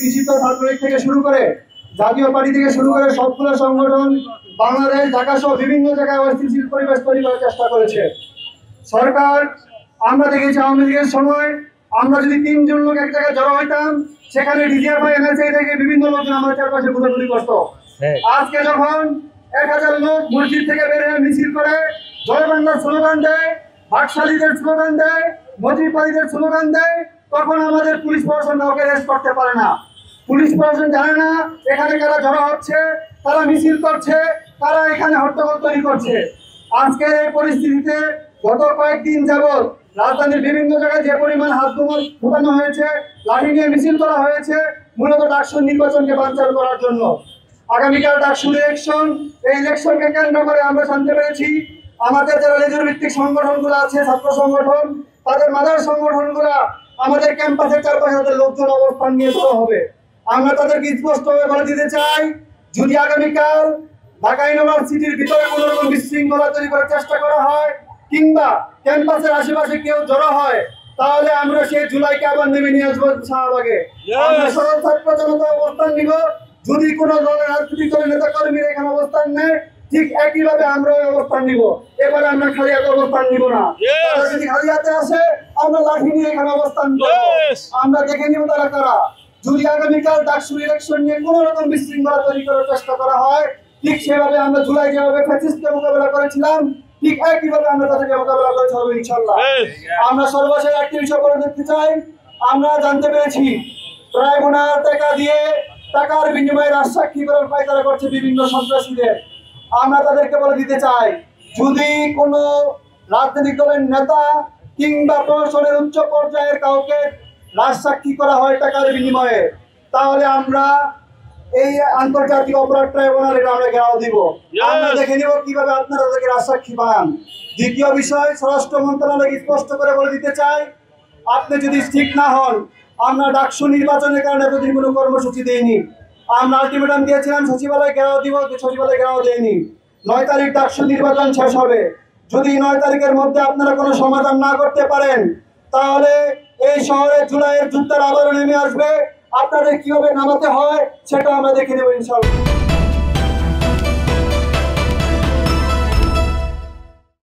নিষিদ্ধ ছাত্রলীগ থেকে শুরু করে জাতীয় পার্টি থেকে শুরু করে সবগুলো সংগঠন বাংলাদেশ ঢাকা সহ বিভিন্ন জায়গায় অস্থিতিশীল পরিবেশ তৈরি করার চেষ্টা করেছে সরকার। আমরা দেখেছি আওয়ামী লীগের সময় আমরা যদি 3 জন লোক এক জায়গায় জড়ো হইতাম, সেখানে ডিজিএফআই এনএসআই থেকে বিভিন্ন লোকজন আমাদের চারপাশে ঘোরাঘুরি করতো। আজকে যখন 1000 লোক মসজিদ থেকে বের হয়ে মিছিল করে জয় বাংলার স্লোগান দেয়, ভাগশালীদের স্লোগান দেয়, মজুরিবাদীদের স্লোগান দেয়, তখন আমাদের পুলিশ প্রশাসন কাউকে রেস্ট করতে পারে না। পুলিশ প্রশাসন জানে না এখানে কারা জড়ো হচ্ছে, কারা মিছিল করছে, কারা এখানে হট্টগোল তৈরি করছে। আজকের এই পরিস্থিতিতে গত কয়েকদিন যাবৎ রাজধানীর বিভিন্ন জায়গায় যে পরিমাণ হাত ঢোকানো হয়েছে, লাঠি নিয়ে মিছিল করা হয়েছে, মূলত ডাকসু নির্বাচনকে বানচাল করার জন্য। আগামীকাল ডাকসু ইলেকশন, এই ইলেকশনকে কেন্দ্র করে আমরা জানতে পেরেছি আমাদের যারা লেজুর ভিত্তিক সংগঠনগুলো আছে, ছাত্র সংগঠন, তাদের মাদার সংগঠনগুলো আমাদের ক্যাম্পাসের চারপাশে তাদের লোকজন অবস্থান নিয়ে ধরা হবে। আমরা তাদেরকে স্পষ্টভাবে বলে দিতে চাই, যদি আগামীকাল ঢাকা ইউনিভার্সিটির ভিতরে কোনো রকম বিশৃঙ্খলা তৈরি করার চেষ্টা করা হয় কিংবা ক্যাম্পাসের আশেপাশে কেউ জড়ো হয়, তাহলে আমরা সেই জুলাইকে আবার নেমে নিয়ে আসবো শাহবাগে। আমরা সরল ছাত্র জনতা অবস্থান নিব। যদি কোনো দলের রাজনৈতিক দলের নেতা কর্মীরা এখানে অবস্থান নেয়, ঠিক একইভাবে আমরা অবস্থান নিব। এবারে আমরা খালি হাতে অবস্থান নিব না। তারা যদি খালি হাতে আসে, আমরা লাঠি নিয়ে এখানে অবস্থান করব। আমরা দেখে নিব তারা কারা। যদি আগামীকাল ডাকসু ইলেকশন নিয়ে কোনো রকম বিশৃঙ্খলা তৈরি করার চেষ্টা করা হয়, ঠিক সেভাবে আমরা জুলাই যেভাবে ফ্যাসিস্টকে মোকাবেলা করেছিলাম, ঠিক একইভাবে আমরা তাদেরকে মোকাবেলা করে চলবো ইনশাল্লাহ। আমরা সর্বশেষ একটি বিষয় বলে দেখতে চাই, আমরা জানতে পেরেছি প্রায় গুণার টাকা দিয়ে টাকার বিনিময়ে রাজসাক্ষী করার পায়তারা করছে বিভিন্ন সন্ত্রাসীদের। আমরা তাদেরকে বলে দিতে চাই, যদি কোনো রাজনৈতিক দলের নেতা কিংবা প্রশাসনের উচ্চ পর্যায়ের কাউকে রাজসাক্ষী করা হয় টাকার বিনিময়ে, তাহলে আমরা এই আন্তর্জাতিক অপরাধ ট্রাইব্যুনালে আমরা ঘেরাও দিব। আমরা দেখে নিব কিভাবে আপনারা তাদেরকে রাজসাক্ষী বানান। দ্বিতীয় বিষয়, স্বরাষ্ট্র মন্ত্রণালয় স্পষ্ট করে বলে দিতে চাই, আপনি যদি ঠিক না হন, আমরা ডাকসু নির্বাচনের কারণে এতদিন কোনো কর্মসূচি দেইনি। আমরা আলটিমেটাম দিয়েছিলাম সচিবালয় ঘেরাও দিব, সচিবালয় ঘেরাও দেয়নি। 9 তারিখ ডাকসু নির্বাচন শেষ হবে। যদি 9 তারিখের মধ্যে আপনারা কোনো সমাধান না করতে পারেন, তাহলে এই শহরে জুলাইয়ের যুদ্ধের আবারও নেমে আসবে। আপনাদের কিভাবে নামাতে হয় সেটা আমরা দেখে নেব ইনশাআল্লাহ।